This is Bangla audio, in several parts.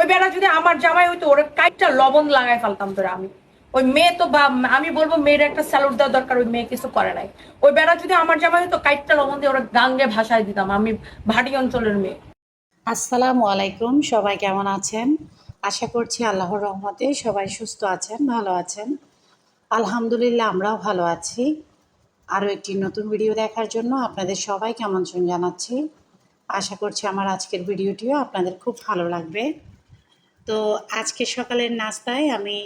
ওই বেড়া যদি আমার জামাই হইতো ওর কাইটটা লবণ লাগাই ফেলতাম তোরা আমি। ওই মেয়ে তো আমি বলবো মেয়ের একটা স্যালুট দেওয়া দরকার, ওই মেয়ে কিছু করে নাই। ওই বেড়া যদি আমার জামাই হইতো কাইটটা লবণ দিয়ে ওরা গাঙ্গে ভাসায় দিতাম আমি। ভাটি অঞ্চলের মেয়ে। আসসালামু আলাইকুম, সবাই কেমন আছেন? আশা করছি আল্লাহর রহমতে সবাই সুস্থ আছেন, ভালো আছেন। আলহামদুলিল্লাহ আমরাও ভালো আছি। আরও একটি নতুন ভিডিও দেখার জন্য আপনাদের সবাইকে আমন্ত্রণ জানাচ্ছি। আশা করছি আমার আজকের ভিডিওটিও আপনাদের খুব ভালো লাগবে। তো আজকে সকালের নাস্তায় আমি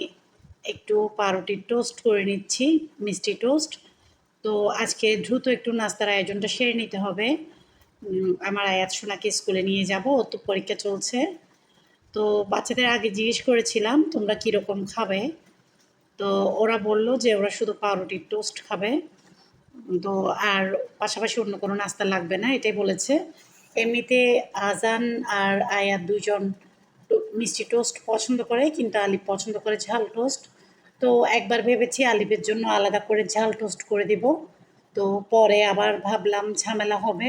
একটু পাউরুটির টোস্ট করে নিচ্ছি, মিষ্টি টোস্ট। তো আজকে দ্রুত একটু নাস্তার আয়োজনটা সেরে নিতে হবে। আমার আয়াত সোনাকে স্কুলে নিয়ে যাব, ওর তো পরীক্ষা চলছে। তো বাচ্চাদের আগে জিজ্ঞেস করেছিলাম তোমরা কীরকম খাবে, তো ওরা বলল যে ওরা শুধু পাউরুটির টোস্ট খাবে, তো আর পাশাপাশি অন্য কোনো নাস্তা লাগবে না, এটাই বলেছে। এমনিতে আজান আর আয়াত দুজন মিষ্টি টোস্ট পছন্দ করে, কিন্তু আলিফ পছন্দ করে ঝাল টোস্ট। তো একবার ভেবেছি আলিফের জন্য আলাদা করে ঝাল টোস্ট করে দিব, তো পরে আবার ভাবলাম ঝামেলা হবে।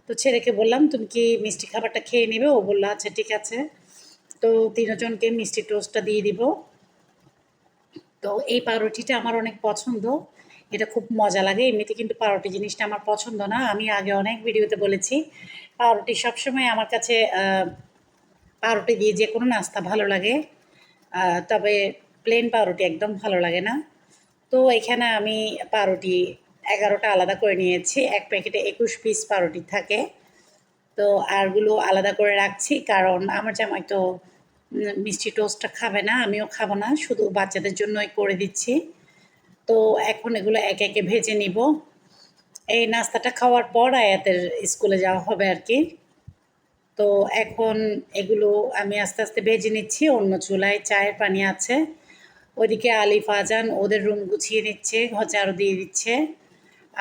তো ছেলেকে বললাম তুমি কি মিষ্টি খাবারটা খেয়ে নেবে, ও বললো আচ্ছা ঠিক আছে। তো তিনজনকে মিষ্টি টোস্টটা দিয়ে দিব। তো এই পাউরুটিটা আমার অনেক পছন্দ, এটা খুব মজা লাগে। এমনিতে কিন্তু পাউরুটি জিনিসটা আমার পছন্দ না, আমি আগে অনেক ভিডিওতে বলেছি পাউরুটি সবসময় আমার কাছে পাউরুটি দিয়ে যে কোনো নাস্তা ভালো লাগে, তবে প্লেন পাউরুটি একদম ভালো লাগে না। তো এখানে আমি পাউরুটি 11টা আলাদা করে নিয়েছি, এক প্যাকেটে 21 পিস পাউরুটি থাকে। তো আরগুলো আলাদা করে রাখছি, কারণ আমার জামাই তো মিষ্টি টোস্টটা খাবে না, আমিও খাবো না, শুধু বাচ্চাদের জন্যই করে দিচ্ছি। তো এখন এগুলো একে একে ভেজে নিব। এই নাস্তাটা খাওয়ার পর আয়াতের স্কুলে যাওয়া হবে আর কি। তো এখন এগুলো আমি আস্তে আস্তে ভেজে নিচ্ছি, অন্য চুলায় চায়ের পানি আছে। ওইদিকে আলিফ আজান ওদের রুম গুছিয়ে নিচ্ছে, ঘর ঝাড়ু দিয়ে দিচ্ছে।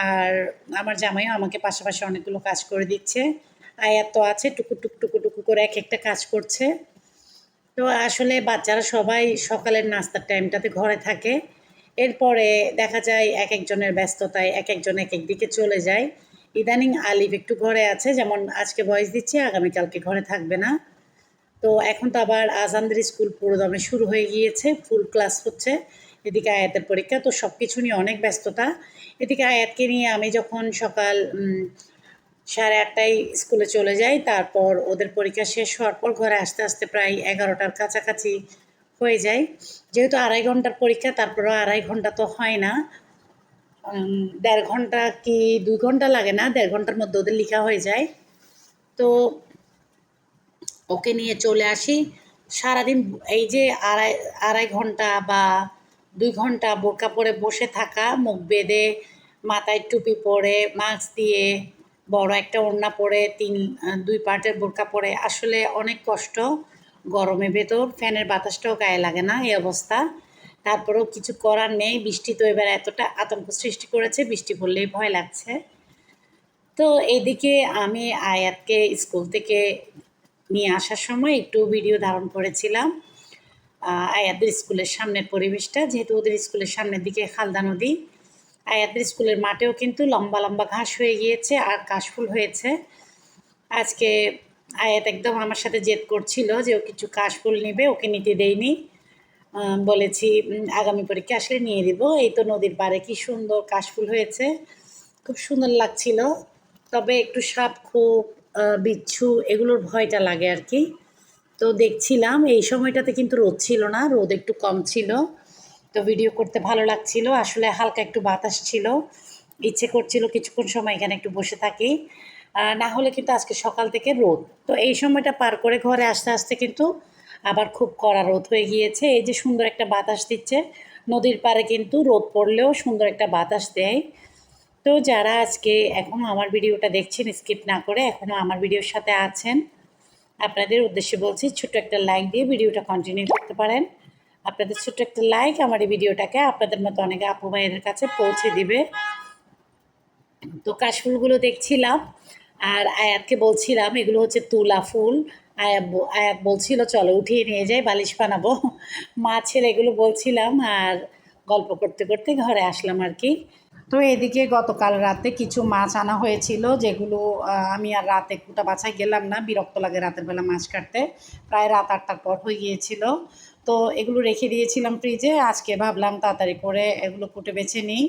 আর আমার জামাইও আমাকে পাশাপাশি অনেকগুলো কাজ করে দিচ্ছে। আয়াত তো আছে টুকু টুক টুকু টুকু করে এক একটা কাজ করছে। তো আসলে বাচ্চারা সবাই সকালের নাস্তার টাইমটাতে ঘরে থাকে, এরপরে দেখা যায় এক একজনের ব্যস্ততায় এক একজন এক এক দিকে চলে যায়। ইদানিং আলিফ একটু ঘরে আছে, যেমন আজকে ভয়েস দিচ্ছি, আগামীকালকে ঘরে থাকবে না। তো এখন তো আবার আজানদের স্কুল পুরোদমে শুরু হয়ে গিয়েছে, ফুল ক্লাস হচ্ছে। এদিকে আয়াতের পরীক্ষা, তো সব কিছু নিয়ে অনেক ব্যস্ততা। এদিকে আয়াতকে নিয়ে আমি যখন সকাল 8:30টায় স্কুলে চলে যাই, তারপর ওদের পরীক্ষা শেষ হওয়ার পর ঘরে আসতে আসতে প্রায় 11টার কাছাকাছি হয়ে যায়। যেহেতু 2.5 ঘন্টার পরীক্ষা, তারপরেও 2.5 ঘন্টা তো হয় না, 1.5 ঘন্টা কি 2 ঘন্টা লাগে না, 1.5 ঘন্টার মধ্যে ওদের লেখা হয়ে যায়। তো ওকে নিয়ে চলে আসি। সারাদিন এই যে আড়াই আড়াই ঘন্টা বা 2 ঘন্টা বোরকা পরে বসে থাকা, মুখ বেঁধে, মাথায় টুপি পরে, মাস্ক দিয়ে, বড় একটা ওড়না পরে, 2 পার্টের বোরকা পরে, আসলে অনেক কষ্ট। গরমে ভেতর ফ্যানের বাতাসটাও গায়ে লাগে না, এই অবস্থা। তারপরেও কিছু করার নেই, বৃষ্টি তো এবার এতটা আতঙ্ক সৃষ্টি করেছে, বৃষ্টি পড়লেই ভয় লাগছে। তো এদিকে আমি আয়াতকে স্কুল থেকে নিয়ে আসার সময় একটু ভিডিও ধারণ করেছিলাম আয়াতের স্কুলের সামনের পরিবেশটা, যেহেতু ওদের স্কুলের সামনের দিকে খালদা নদী। আয়াতের স্কুলের মাঠেও কিন্তু লম্বা লম্বা ঘাস হয়ে গিয়েছে আর কাশফুল হয়েছে। আজকে আয়াত একদম আমার সাথে জেদ করছিল যে ও কিছু কাশফুল নেবে, ওকে নিতে দেয়নি। বলেছি আগামী পরীক্ষা আসলে নিয়ে দিব। এই তো নদীর পাড়ে কি সুন্দর কাশফুল হয়েছে, খুব সুন্দর লাগছিল। তবে একটু সাপ খোপ, বিচ্ছু এগুলোর ভয়টা লাগে আর কি। তো দেখছিলাম এই সময়টাতে কিন্তু রোদ ছিল না, রোদ একটু কম ছিল। তো ভিডিও করতে ভালো লাগছিল, আসলে হালকা একটু বাতাস ছিল, ইচ্ছে করছিল কিছুক্ষণ সময় এখানে একটু বসে থাকি। না হলে কিন্তু আজকে সকাল থেকে রোদ। তো এই সময়টা পার করে ঘরে আসতে আসতে কিন্তু আবার খুব কড়া রোদ হয়ে গিয়েছে। এই যে সুন্দর একটা বাতাস দিচ্ছে, নদীর পাড়ে কিন্তু রোদ পড়লেও সুন্দর একটা বাতাস দেয়। তো যারা আজকে এখনও আমার ভিডিওটা দেখছেন, স্কিপ না করে এখনও আমার ভিডিওর সাথে আছেন, আপনাদের উদ্দেশ্যে বলছি ছোট্ট একটা লাইক দিয়ে ভিডিওটা কন্টিনিউ করতে পারেন। আপনাদের ছোট্ট একটা লাইক আমার এই ভিডিওটাকে আপনাদের মতো অনেকে আপু ভাইয়েদের কাছে পৌঁছে দিবে। তো কাশফুলগুলো দেখছিলাম আর আয়াতকে বলছিলাম এগুলো হচ্ছে তুলা ফুল। আয়াত বলছিল চলো উঠিয়ে নিয়ে যাই, বালিশ বানাবো। মা ছেলে এগুলো বলছিলাম আর গল্প করতে করতে ঘরে আসলাম আর কি। তো এদিকে গতকাল রাতে কিছু মাছ আনা হয়েছিল, যেগুলো আমি আর রাতে কুটা বাছায় গেলাম না, বিরক্ত লাগে রাতের বেলা মাছ কাটতে। প্রায় রাত 8টার পর হয়ে গিয়েছিল। তো এগুলো রেখে দিয়েছিলাম ফ্রিজে। আজকে ভাবলাম তাড়াতাড়ি করে এগুলো কুটে বেছে নিই।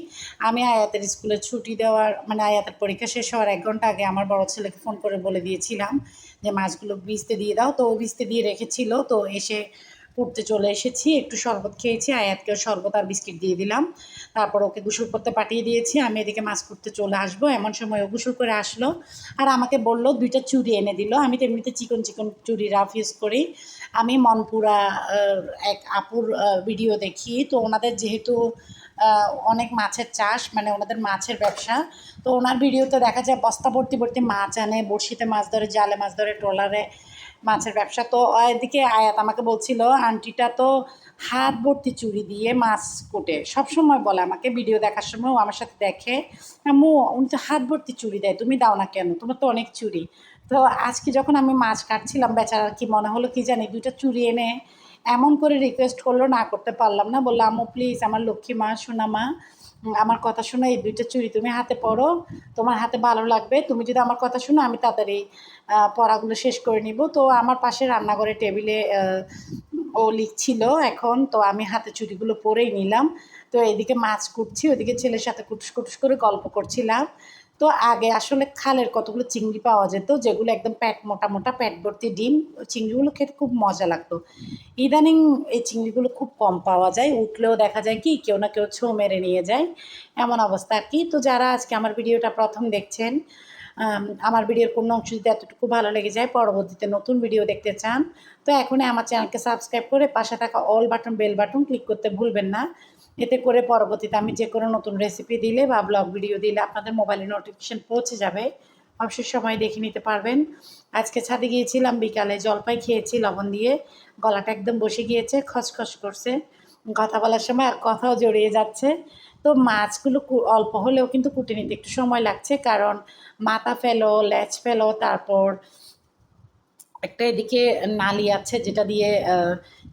আমি আয়াতের স্কুলে ছুটি দেওয়ার মানে আয়াতের পরীক্ষা শেষ হওয়ার 1 ঘন্টা আগে আমার বড় ছেলেকে ফোন করে বলে দিয়েছিলাম যে মাছগুলো ভিজতে দিয়ে দাও। তো ও ভিজতে দিয়ে রেখেছিল। তো এসে পড়তে চলে এসেছি, একটু শরবত খেয়েছি, আয়াতকেও শরবত আর বিস্কিট দিয়ে দিলাম। তারপর ওকে গোসল করতে পাঠিয়ে দিয়েছি, আমি এদিকে মাছ করতে চলে আসবো। এমন সময় ও গোসল করে আসলো আর আমাকে বলল 2টা চুড়ি এনে দিল। আমি তো এমনিতে চিকন চিকন চুড়ি রাফ ইউজ করি। আমি মনপুরা এক আপুর ভিডিও দেখি, তো ওনাদের যেহেতু অনেক মাছের চাষ, মানে ওনাদের মাছের ব্যবসা, তো ওনার ভিডিওতে দেখা যায় বস্তা ভর্তি ভর্তি মাছ আনে, বড়শিতে মাছ ধরে, জালে মাছ ধরে, ট্রলারে মাছের ব্যবসা। তো এদিকে আয়াত আমাকে বলছিল আন্টিটা তো হাত ভর্তি চুড়ি দিয়ে মাছ কোটে, সবসময় বলে আমাকে, ভিডিও দেখার সময় ও আমার সাথে দেখে, আম্মু উনি তো হাত ভর্তি চুড়ি দেয়, তুমি দাও না কেন, তোমার তো অনেক চুড়ি। তো আজকে যখন আমি মাছ কাটছিলাম, বেচারার কি মনে হলো কি জানি, 2টা চুড়ি এনে এমন করে রিকোয়েস্ট করলো, না করতে পারলাম না। বললাম আম্মু প্লিজ, আমার লক্ষ্মী মা, সোনা মা, আমার কথা শোনো, এই 2টা চুড়ি তুমি হাতে পরো, তোমার হাতে ভালো লাগবে, তুমি যদি আমার কথা শোনো আমি তাড়াতাড়ি পড়াগুলো শেষ করে নিব। তো আমার পাশে রান্নাঘরে টেবিলে ও লিখছিল এখন, তো আমি হাতে চুড়িগুলো পরেই নিলাম। তো এদিকে মাছ কুটছি, ওদিকে ছেলের সাথে কুটুস কুটুস করে গল্প করছিলাম। তো আগে আসলে খালের কতগুলো চিংড়ি পাওয়া যেত, যেগুলো একদম প্যাট মোটা মোটা, প্যাট ভর্তি ডিম, ওই চিংড়িগুলো খেতে খুব মজা লাগতো। ইদানিং এই চিংড়িগুলো খুব কম পাওয়া যায়, উঠলেও দেখা যায় কি কেউ না কেউ ছোঁ মেরে নিয়ে যায়, এমন অবস্থা আর কি। তো যারা আজকে আমার ভিডিওটা প্রথম দেখছেন, আমার ভিডিওর কোনো অংশ যদি এতটুকু ভালো লেগে যায়, পরবর্তীতে নতুন ভিডিও দেখতে চান, তো এখনই আমার চ্যানেলকে সাবস্ক্রাইব করে পাশে থাকা all button, bell button click করতে ভুলবেন না। এতে করে পরবর্তীতে আমি যে কোনো নতুন রেসিপি দিলে বা ব্লগ ভিডিও দিলে আপনাদের মোবাইলে নোটিফিকেশন পৌঁছে যাবে, অবসর সময় দেখে নিতে পারবেন। আজকে ছাদে গিয়েছিলাম, বিকালে জলপাই খেয়েছি লবণ দিয়ে, গলাটা একদম বসে গিয়েছে, খসখস করছে, কথা বলার সময় আর কথাও জড়িয়ে যাচ্ছে। তো মাছগুলো অল্প হলেও কিন্তু কুটে নিতে একটু সময় লাগছে, কারণ মাথা ফেলো, লেজ ফেলো, তারপর একটা এদিকে নালি আছে যেটা দিয়ে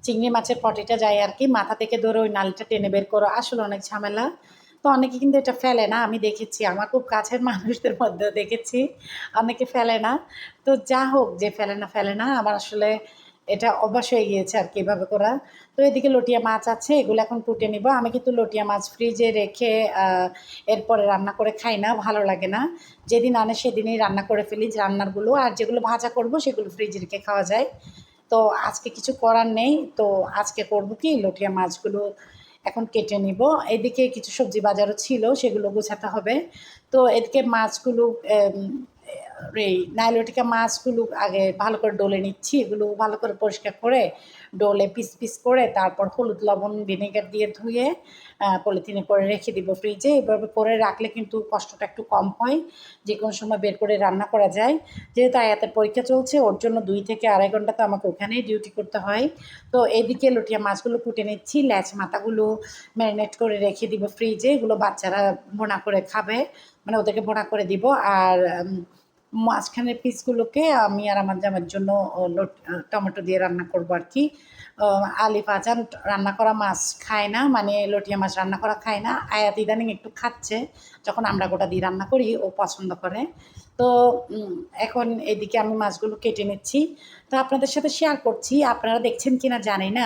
চিংড়ি মাছের পটিটা যায় আর কি, মাথা থেকে ধরে ওই নালিটা টেনে বের করো, আসলে অনেক ঝামেলা। তো অনেকে কিন্তু এটা ফেলে না, আমি দেখেছি, আমার খুব কাছের মানুষদের মধ্যেও দেখেছি অনেকে ফেলে না। তো যা হোক, যে ফেলে না ফেলে না, আমার আসলে এটা অভ্যাস হয়ে গিয়েছে আর কি এভাবে করা। তো এদিকে লটিয়া মাছ আছে, এগুলো এখন কুটে নিব। আমি কিন্তু লটিয়া মাছ ফ্রিজে রেখে এরপরে রান্না করে খাই না, ভালো লাগে না। যেদিন আনে সেদিনই রান্না করে ফেলি রান্নারগুলো, আর যেগুলো ভাজা করব সেগুলো ফ্রিজে রেখে খাওয়া যায়। তো আজকে কিছু করার নেই, তো আজকে করব কি, লটিয়া মাছগুলো এখন কেটে নিব। এদিকে কিছু সবজি বাজারও ছিল, সেগুলো গোছাতে হবে। তো এদিকে মাছগুলো এই নাইলটিকা মাছগুলো আগে ভালো করে ডলে নিচ্ছি, এগুলো ভালো করে পরিষ্কার করে ডলে পিস পিস করে, তারপর হলুদ লবণ ভিনেগার দিয়ে ধুয়ে পলিথিনে করে রেখে দিব ফ্রিজে। এভাবে করে রাখলে কিন্তু কষ্টটা একটু কম হয়, যে কোনো সময় বের করে রান্না করা যায়। যেহেতু আয়াতের পরীক্ষা চলছে, ওর জন্য 2 থেকে আড়াই ঘন্টা তো আমাকে ওখানেই ডিউটি করতে হয়। তো এদিকে লটিয়া মাছগুলো কুটে নিচ্ছি, ল্যাচ মাথাগুলো ম্যারিনেট করে রেখে দিব ফ্রিজে, এগুলো বাচ্চারা ভোনা করে খাবে, মানে ওদেরকে ভোনা করে দিব। আর মাঝখানের পিসগুলোকে আমি আর আমার জামাইয়ের জন্য টমেটো দিয়ে রান্না করবো আর কি। আলিফ আজান রান্না করা মাছ খায় না, মানে লটিয়া মাছ রান্না করা খায় না। আয়াত ইদানিং একটু খাচ্ছে, যখন আমরা গোটা দিয়ে রান্না করি ও পছন্দ করে। তো এখন এদিকে আমি মাছগুলো কেটে নিচ্ছি। তো আপনাদের সাথে শেয়ার করছি, আপনারা দেখছেন কিনা জানি না,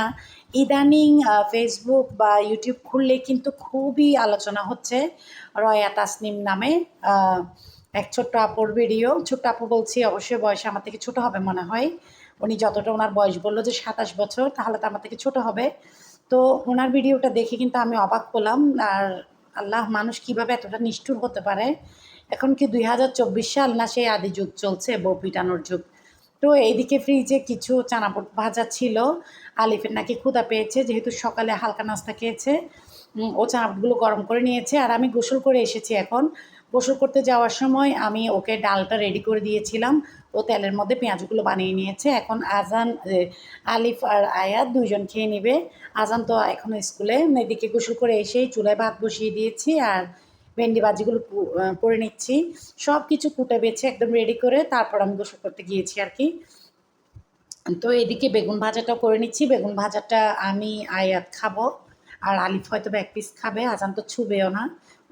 ইদানিং ফেসবুক বা ইউটিউব খুললে কিন্তু খুবই আলোচনা হচ্ছে রয়া তাসনিম নামে এক ছোট্ট আপুর ভিডিও। ছোট্ট আপু বলছি, অবশ্যই বয়সে আমার থেকে ছোট হবে মনে হয়। উনি যতটা ওনার বয়স বললো যে 27 বছর, তাহলে তো আমার থেকে ছোট হবে। তো ওনার ভিডিওটা দেখে কিন্তু আমি অবাক হলাম। আর আল্লাহ, মানুষ কিভাবে এতটা নিষ্ঠুর হতে পারে। এখন কি 2024 সাল, না সেই আদি যুগ চলছে, বউ পিটানোর যুগ। তো এইদিকে ফ্রিজে কিছু চানাপুট ভাজা ছিল, আলিফের নাকি ক্ষুধা পেয়েছে, যেহেতু সকালে হালকা নাস্তা খেয়েছে। ও চানাপুটগুলো গরম করে নিয়েছে, আর আমি গোসল করে এসেছি এখন। গোসল করতে যাওয়ার সময় আমি ওকে ডালটা রেডি করে দিয়েছিলাম, ও তেলের মধ্যে পেঁয়াজগুলো বানিয়ে নিয়েছে। এখন আজান, আলিফ আর আয়াত 2জন খেয়ে নেবে। আজান তো এখনও স্কুলে। এদিকে গোসল করে এসেই চুলায় ভাত বসিয়ে দিয়েছি, আর ভেন্ডি ভাজিগুলো করে নিচ্ছি। সব কিছু কুটে বেছে একদম রেডি করে তারপর আমি গোসল করতে গিয়েছি আর কি। তো এদিকে বেগুন ভাজাটাও করে নিচ্ছি, বেগুন ভাজাটা আমি আয়াত খাবো, আর আলিফ হয়তো বা এক পিস খাবে, আজান তো ছুবেও না,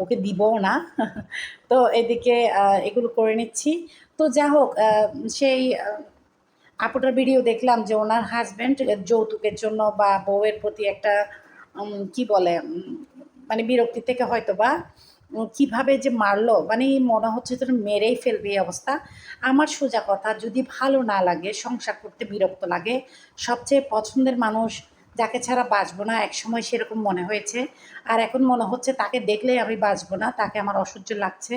ওকে দিবও না। তো এদিকে এগুলো করে নিচ্ছি। তো যা হোক, সেই আপুটার ভিডিও দেখলাম যে ওনার হাজব্যান্ড যৌতুকের জন্য বা বউয়ের প্রতি একটা কি বলে মানে বিরক্তি থেকে হয়তো বা কিভাবে যে মারলো, মানে মনে হচ্ছে তো মেরেই ফেলবে এই অবস্থা। আমার সোজা কথা, যদি ভালো না লাগে, সংসার করতে বিরক্ত লাগে, সবচেয়ে পছন্দের মানুষ যাকে ছাড়া বাঁচবো না, একসময় সেরকম মনে হয়েছে, আর এখন মনে হচ্ছে তাকে দেখলেই আমি বাঁচবো না, তাকে আমার অসহ্য লাগছে।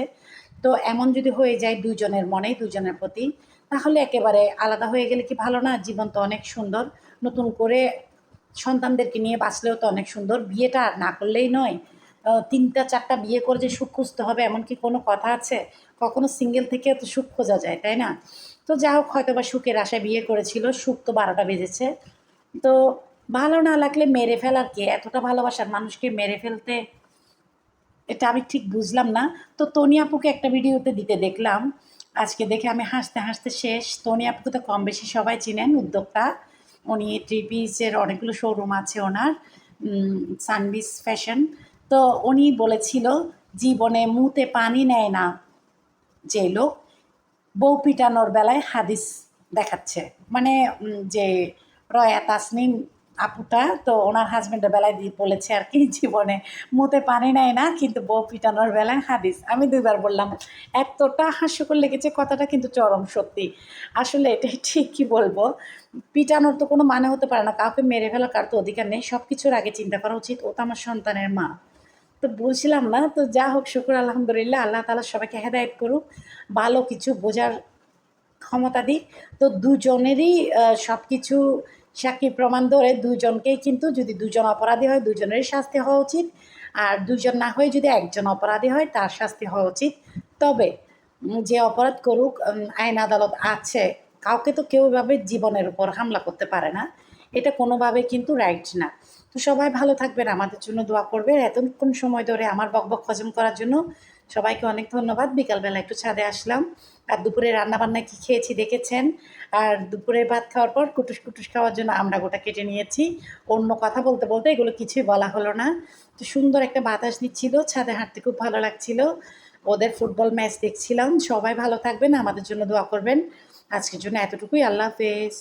তো এমন যদি হয়ে যায় দুজনের মনে, দুজনের প্রতি, তাহলে একেবারে আলাদা হয়ে গেলে কি ভালো না? জীবন তো অনেক সুন্দর, নতুন করে সন্তানদেরকে নিয়ে বাঁচলেও তো অনেক সুন্দর। বিয়েটা আর না করলেই নয়। ৩টা ৪টা বিয়ে করে যে সুখ খুঁজতে হবে এমন কি কোনো কথা আছে? কখনো সিঙ্গেল থেকে তো সুখ খোঁজা যায়, তাই না? তো যা হোক, হয়তো বা সুখের আশায় বিয়ে করেছিল, সুখ তো ১২টা বেজেছে। তো ভালো না লাগলে মেরে ফেলার কি? এতটা ভালোবাসার মানুষকে মেরে ফেলতে, এটা আমি ঠিক বুঝলাম না। তো তনি আপুকে একটা ভিডিওতে দিতে দেখলাম। আজকে দেখে আমি হাসতে, হাসতে শেষ। তনি আপুকে তো কম বেশি সবাই চিনেন, উদ্যোক্তা। উনি থ্রি পিসের অনেকগুলো শোরুম আছে ওনার, সানবিস ফ্যাশন। তো উনি বলেছিল, জীবনে মুতে পানি নেয় না যে লোক, বউ পিটানোর বেলায় হাদিস দেখাচ্ছে। মানে যে রয়া তাসনিম আপুটা, তো ওনার হাজবেন্ডের বেলায় দিয়ে বলেছে আর কি, জীবনে মুতে পানি নেয় না কিন্তু বউ পিটানোর বেলায় হাদিস। আমি ২ বার বললাম, এতটা হাস্যকর লেগেছে কথাটা, কিন্তু চরম সত্যি। আসলে এটাই ঠিক, কি বলবো, পিটানোর তো কোনো মানে হতে পারে না, কাউকে মেরে ফেলার কার তো অধিকার নেই। সব কিছুর আগে চিন্তা করা উচিত, ও তো আমার সন্তানের মা। তো বলছিলাম না, তো যা হোক, শুকুর আলহামদুলিল্লাহ, আল্লাহ তাআলা সবাইকে হেদায়েত করুক, ভালো কিছু বোঝার ক্ষমতা দিক। তো দুজনেরই সব কিছু সাক্ষী প্রমাণ ধরে দুজনকেই, কিন্তু যদি দুজন অপরাধী হয় দুজনেরই শাস্তি হওয়া উচিত, আর দুজন না হয়ে যদি একজন অপরাধী হয় তার শাস্তি হওয়া উচিত। তবে যে অপরাধ করুক, আইন আদালত আছে, কাউকে তো কেউ এভাবে জীবনের উপর হামলা করতে পারে না, এটা কোনোভাবে কিন্তু রাইট না। তো সবাই ভালো থাকবেন, আমাদের জন্য দোয়া করবেন। এতক্ষণ সময় ধরে আমার বকবক হজম করার জন্য সবাইকে অনেক ধন্যবাদ। বিকালবেলা একটু ছাদে আসলাম, আর দুপুরে রান্নাবান্না কী খেয়েছি দেখেছেন। আর দুপুরের ভাত খাওয়ার পর কুটুস কুটুস খাওয়ার জন্য আমরা গোটা কেটে নিয়েছি। অন্য কথা বলতে বলতে এগুলো কিছুই বলা হলো না। তো সুন্দর একটা বাতাস দিচ্ছিল, ছাদে হাঁটতে খুব ভালো লাগছিল, ওদের ফুটবল ম্যাচ দেখছিলাম। সবাই ভালো থাকবেন, আমাদের জন্য দোয়া করবেন। আজকের জন্য এতটুকুই, আল্লাহ হাফেজ।